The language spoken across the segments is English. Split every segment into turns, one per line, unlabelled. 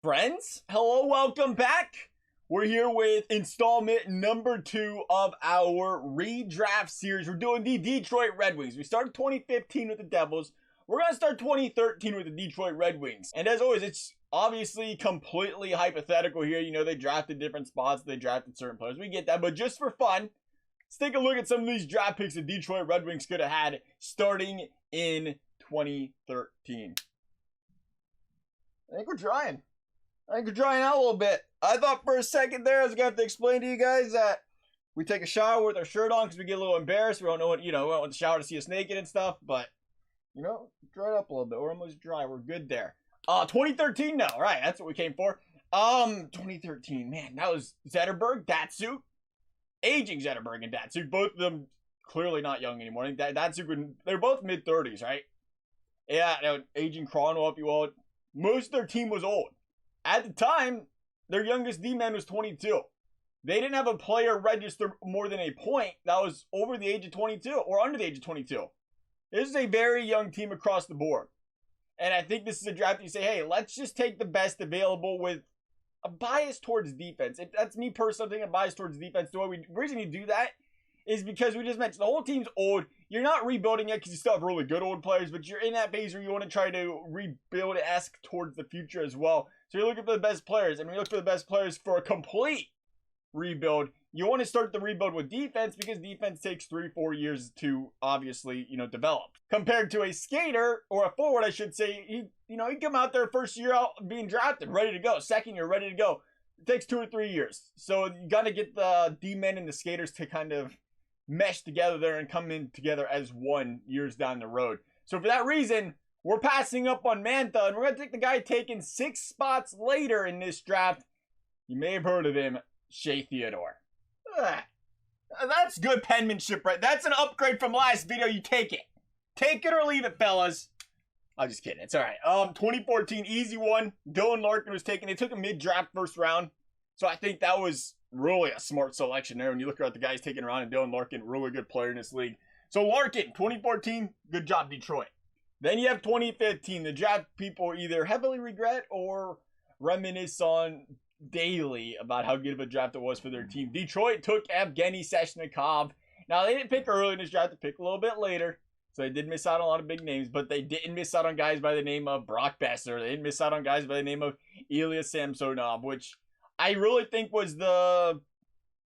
Friends, hello, welcome back. We're here with installment number 2 of our redraft series. We're doing the Detroit Red Wings. We started 2015 with the Devils. We're going to start 2013 with the Detroit Red Wings. And as always, it's obviously completely hypothetical here. You know, they drafted different spots. They drafted certain players. We get that. But just for fun, let's take a look at some of these draft picks the Detroit Red Wings could have had starting in 2013. I think we're trying out a little bit. I thought for a second there I was going to have to explain to you guys that we take a shower with our shirt on because we get a little embarrassed. We don't know what, we don't want the shower to see us naked and stuff. But, dry it up a little bit. We're almost dry. We're good there. 2013 now. Right, that's what we came for. 2013, man, that was Zetterberg, Datsuk. Aging Zetterberg and Datsuk. Both of them clearly not young anymore. I think Datsuk, they're both mid-30s, right? Yeah, aging Cronwell, if you will. Most of their team was old. At the time, their youngest D-man was 22. They didn't have a player register more than a point that was over the age of 22 or under the age of 22. This is a very young team across the board. And I think this is a draft you say, hey, let's just take the best available with a bias towards defense. That's me personally thinking a bias towards defense. The reason you do that is because we just mentioned the whole team's old. You're not rebuilding yet because you still have really good old players, but you're in that phase where you want to try to rebuild-esque towards the future as well. So you're looking for the best players, and when you look for the best players for a complete rebuild, you want to start the rebuild with defense because defense takes 3-4 years to obviously, develop. Compared to a skater, or a forward, I should say, he'd come out there first year out being drafted, ready to go. Second year, ready to go. It takes 2 or 3 years. So you got to get the D-men and the skaters to kind of mesh together there and come in together as one years down the road. So for that reason, we're passing up on Mantha, and we're going to take the guy taken 6 spots later in this draft. You may have heard of him, Shea Theodore. That's good penmanship, right? That's an upgrade from last video. You take it. Take it or leave it, fellas. I'm just kidding. It's all right. 2014, easy one. Dylan Larkin was taken. They took a mid-draft first round. So I think that was really a smart selection there. When you look at the guys taking around, and Dylan Larkin, really good player in this league. So Larkin, 2014, good job, Detroit. Then you have 2015. The draft people either heavily regret or reminisce on daily about how good of a draft it was for their team. Detroit took Evgeny Svechnikov. Now, they didn't pick early in this draft. They picked a little bit later. So they did miss out on a lot of big names, but they didn't miss out on guys by the name of Brock Besser. They didn't miss out on guys by the name of Ilya Samsonov, which I really think was the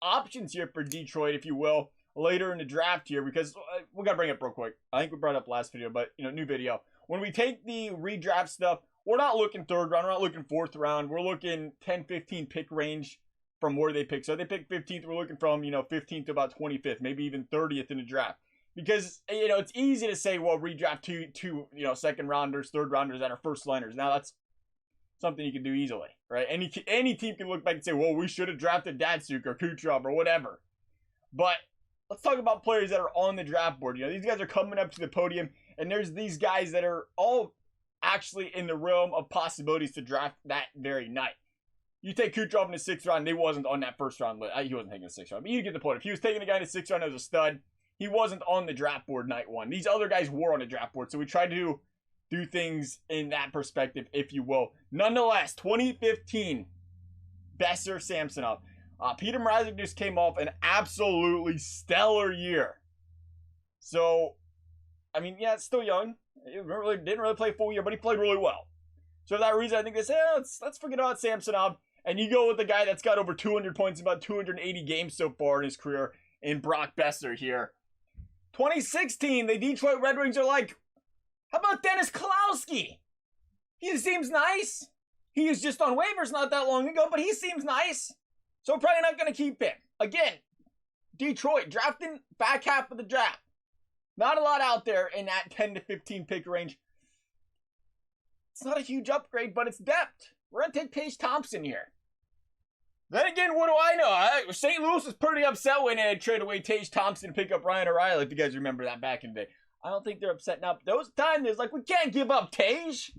options here for Detroit, if you will, later in the draft here, because we got to bring it up real quick. I think we brought it up last video, but, new video. When we take the redraft stuff, we're not looking 3rd round. We're not looking 4th round. We're looking 10-15 pick range from where they pick. So they pick 15th. We're looking from, 15th to about 25th, maybe even 30th in the draft. Because, it's easy to say, well, redraft two second rounders, 3rd rounders that are first liners. Now, that's something you can do easily, right? Any team can look back and say, well, we should have drafted Datsuk or Kucherov or whatever. But let's talk about players that are on the draft board. These guys are coming up to the podium, and there's these guys that are all actually in the realm of possibilities to draft that very night. You take Kucherov in the 6th round, he wasn't on that 1st round list. He wasn't taking the 6th round, but you get the point. If he was taking a guy in the 6th round as a stud, he wasn't on the draft board night 1. These other guys were on the draft board, so we tried to do things in that perspective, if you will. Nonetheless, 2015, Besser, Samsonov. Peter Mrazek just came off an absolutely stellar year. So, it's still young. He didn't really play a full year, but he played really well. So for that reason, I think they say, let's forget about Samsonov. And you go with the guy that's got over 200 points in about 280 games so far in his career, in Brock Besser here. 2016, the Detroit Red Wings are like, how about Dennis Kalowski? He seems nice. He was just on waivers not that long ago, but he seems nice. So we're probably not going to keep him. Again, Detroit, drafting back half of the draft. Not a lot out there in that 10 to 15 pick range. It's not a huge upgrade, but it's depth. We're going to take Tage Thompson here. Then again, what do I know? St. Louis was pretty upset when they traded away Tage Thompson and pick up Ryan O'Reilly, if you guys remember that back in the day. I don't think they're upset now. But there was a time there's like, we can't give up Tage.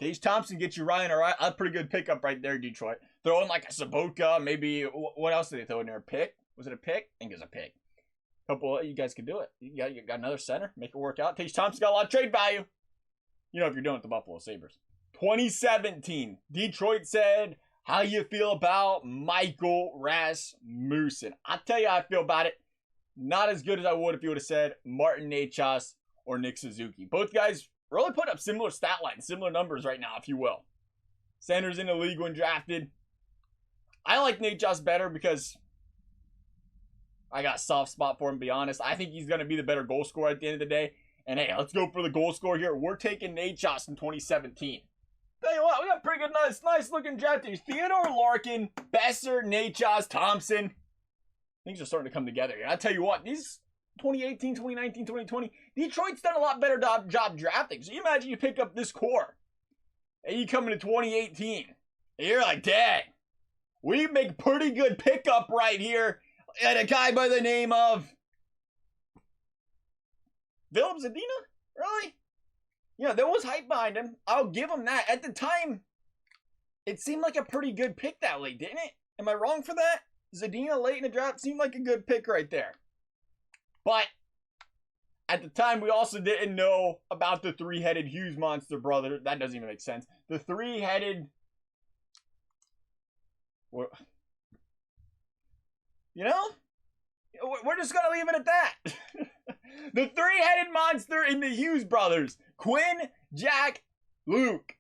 Tage Thompson gets you Ryan O'Reilly. A pretty good pickup right there, Detroit. Throw in like a Sabotka, maybe, what else did they throw in there? A pick? Was it a pick? I think it was a pick. Couple, you guys can do it. You got another center. Make it work out. Tage Thompson got a lot of trade value. If you're doing it with the Buffalo Sabres. 2017. Detroit said, how you feel about Michael Rasmussen? I'll tell you how I feel about it. Not as good as I would if you would have said Martin Necas or Nick Suzuki. Both guys really put up similar stat lines, similar numbers right now, if you will. Centers in the league when drafted. I like Necas better because I got a soft spot for him, to be honest. I think he's going to be the better goal scorer at the end of the day. And hey, let's go for the goal scorer here. We're taking Necas in 2017. Tell you what, we got pretty good, nice looking draft teams. Theodore Larkin, Besser, Necas, Thompson. Things are starting to come together here. I tell you what, these 2018, 2019, 2020, Detroit's done a lot better job drafting. So you imagine you pick up this core and you come into 2018 and you're like, dang, we make pretty good pickup right here at a guy by the name of Filip Zadina? Really? Yeah, there was hype behind him. I'll give him that. At the time, it seemed like a pretty good pick that late, didn't it? Am I wrong for that? Zadina late in the draft seemed like a good pick right there. But at the time, we also didn't know about the three-headed Hughes monster brother. That doesn't even make sense. The three-headed... You know? We're just going to leave it at that. The three-headed monster in the Hughes brothers. Quinn, Jack, Luke.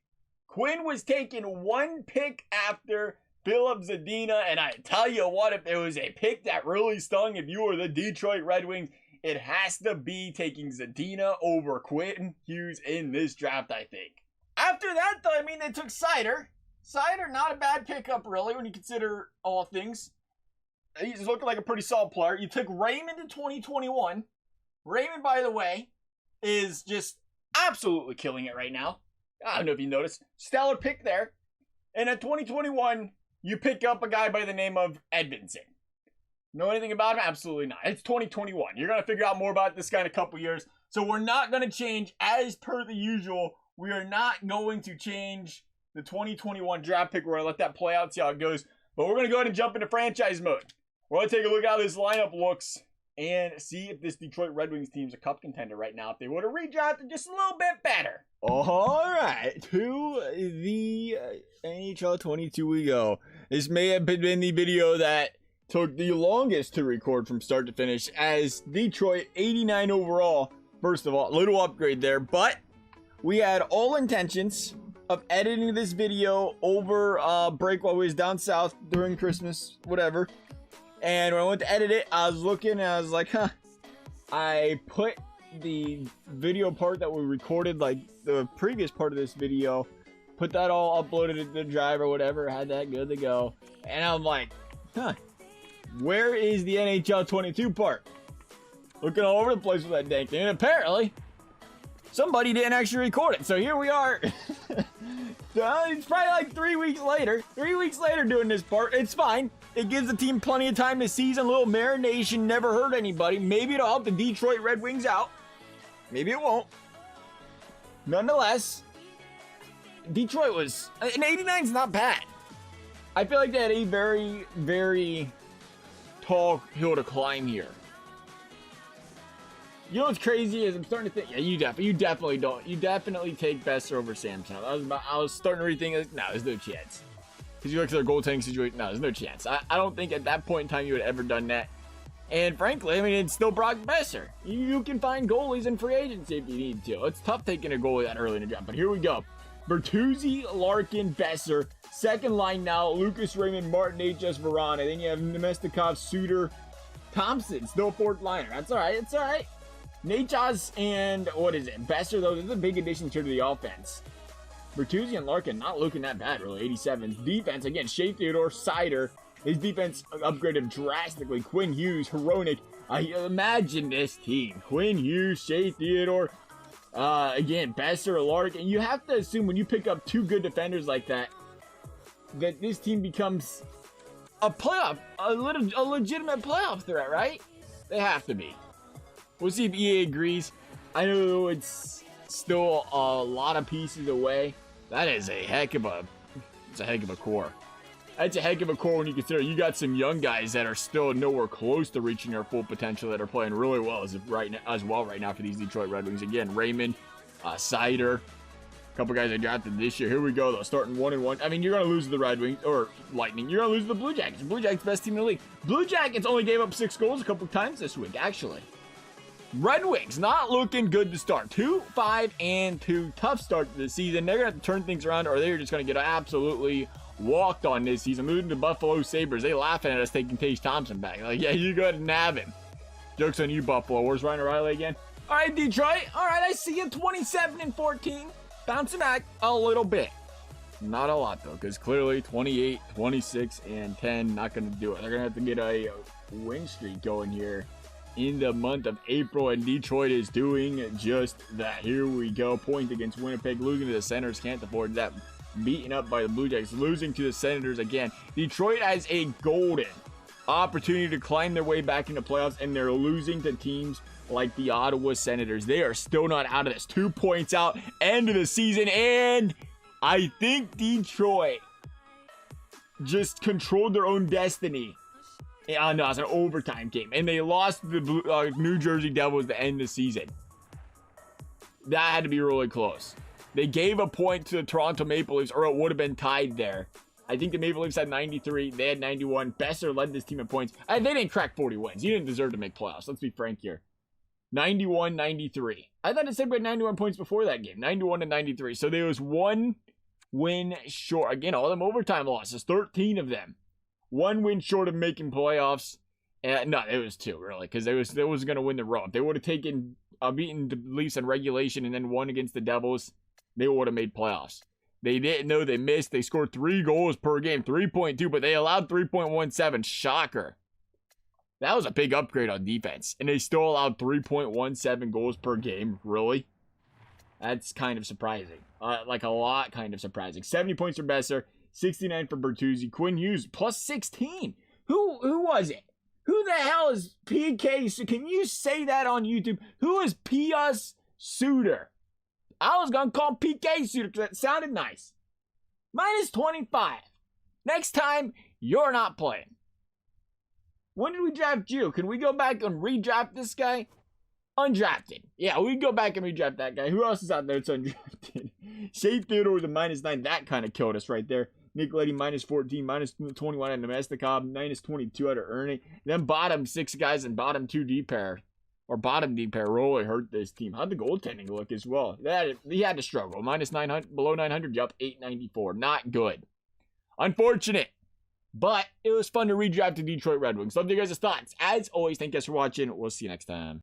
Quinn was taken one pick after Filip Zadina, and I tell you what, if there was a pick that really stung, if you were the Detroit Red Wings, it has to be taking Zadina over Quinn Hughes in this draft, I think. After that, though, I mean, they took Seider. Seider, not a bad pickup, really, when you consider all things. He's looking like a pretty solid player. You took Raymond in 2021. Raymond, by the way, is just absolutely killing it right now. I don't know if you noticed. Stellar pick there. And at 2021, you pick up a guy by the name of Edvinsson. Know anything about him? Absolutely not. It's 2021. You're going to figure out more about this guy in a couple years. So we're not going to change, as per the usual, we are not going to change the 2021 draft pick. We're going to let that play out, see how it goes. But we're going to go ahead and jump into franchise mode. We're going to take a look at how this lineup looks and see if this Detroit Red Wings team's a cup contender right now. If they would have redrafted just a little bit better. All right, to the NHL 22 we go. This may have been the video that took the longest to record from start to finish, as Detroit 89 overall. First of all, little upgrade there, but we had all intentions of editing this video over break while we was down south during Christmas, whatever. And when I went to edit it, I was looking and I was like, huh. I put the video part that we recorded, like the previous part of this video, put that all uploaded to the drive or whatever, had that good to go. And I'm like, huh, where is the NHL 22 part? Looking all over the place with that dang thing. And apparently, somebody didn't actually record it. So here we are. It's probably like 3 weeks later. 3 weeks later doing this part. It's fine. It gives the team plenty of time to season. A little marination. Never hurt anybody. Maybe it'll help the Detroit Red Wings out. Maybe it won't. Nonetheless, Detroit was... An 89 is not bad. I feel like they had a very, very tall hill to climb here. You know what's crazy is I'm starting to think, yeah, you definitely don't. You definitely take Besser over Samson. I was starting to rethink, like, no, there's no chance. Because you look at their goaltending situation, no, there's no chance. I don't think at that point in time you would have ever done that. And frankly, I mean, it's still Brock Besser. You can find goalies in free agency if you need to. It's tough taking a goalie that early in the draft, but here we go. Bertuzzi, Larkin, Besser. Second line now, Lucas Raymond, Martin Necas, Verana. Then you have Nemestikov, Suter, Thompson. Still fourth liner. That's all right. It's all right. Necas and, what is it, Besser, though, this is a big addition to the offense. Bertuzzi and Larkin not looking that bad, really. 87. Defense, again, Shea Theodore, Seider. His defense upgraded drastically. Quinn Hughes, Hronik. Imagine this team. Quinn Hughes, Shea Theodore. Again, Besser, Larkin. You have to assume when you pick up two good defenders like that, that this team becomes a playoff, a legitimate playoff threat, right? They have to be. We'll see if EA agrees. I know it's still a lot of pieces away. That is a heck of a core. That's a heck of a core when you consider you got some young guys that are still nowhere close to reaching their full potential that are playing really well as well right now for these Detroit Red Wings. Again, Raymond, Seider, Couple guys I drafted this year. Here we go, though. Starting 1-1. I mean, you're going to lose to the Red Wings, or Lightning. You're going to lose to the Blue Jackets. Blue Jackets, best team in the league. Blue Jackets only gave up 6 goals a couple times this week, actually. Red Wings, not looking good to start. 2-5-2. Tough start to the season. They're going to have to turn things around, or they're just going to get absolutely walked on this season. Moving to Buffalo Sabres. They laughing at us taking Tage Thompson back. Like, yeah, you go ahead and nab him. Joke's on you, Buffalo. Where's Ryan O'Reilly again? All right, Detroit. All right, I see you. 27-14. Bouncing back a little bit. Not a lot, though, because clearly 28, 26, and 10 not going to do it. They're going to have to get a win streak going here in the month of April, and Detroit is doing just that. Here we go. Point against Winnipeg. Losing to the Senators. Can't afford that. Beaten up by the Blue Jackets. Losing to the Senators again. Detroit has a golden opportunity to climb their way back into playoffs, and they're losing to teams like the Ottawa Senators. They are still not out of this. 2 points out, end of the season, and I think Detroit just controlled their own destiny. No, it was an overtime game, and they lost to the New Jersey Devils to end the season. That had to be really close. They gave a point to the Toronto Maple Leafs, or it would have been tied there. I think the Maple Leafs had 93. They had 91. Besser led this team in points. They didn't crack 40 wins. You didn't deserve to make playoffs. Let's be frank here. 91-93. I thought it said we had 91 points before that game. 91-93. So there was 1 win short. Again, all them overtime losses. 13 of them. 1 win short of making playoffs. No, it was 2, really. Because they was going to win the road. If they would have beaten the Leafs in regulation and then won against the Devils, they would have made playoffs. They didn't know they missed. They scored 3 goals per game. 3.2, but they allowed 3.17. Shocker. That was a big upgrade on defense. And they still allowed 3.17 goals per game. Really? That's kind of surprising. Like a lot kind of surprising. 70 points for Besser. 69 for Bertuzzi. Quinn Hughes plus 16. Who was it? Who the hell is PK? Can you say that on YouTube? Who is P.S. Suter? I was going to call him PK Suter because that sounded nice. Minus 25. Next time, you're not playing. When did we draft you? Can we go back and redraft this guy? Undrafted. Yeah, we can go back and redraft that guy. Who else is out there that's undrafted? Shea Theodore with a minus 9. That kind of killed us right there. Nick Leddy minus 14, minus 21 out of Nemestikov, minus 22 out of Ernie. Then bottom 6 guys and bottom 2 D pair. Or bottom D pair really hurt this team. How'd the goaltending look as well? He had to struggle. Minus 900, below 900, you up 894. Not good. Unfortunate. But it was fun to redraft the Detroit Red Wings. Love you guys' thoughts. As always, thank you guys for watching. We'll see you next time.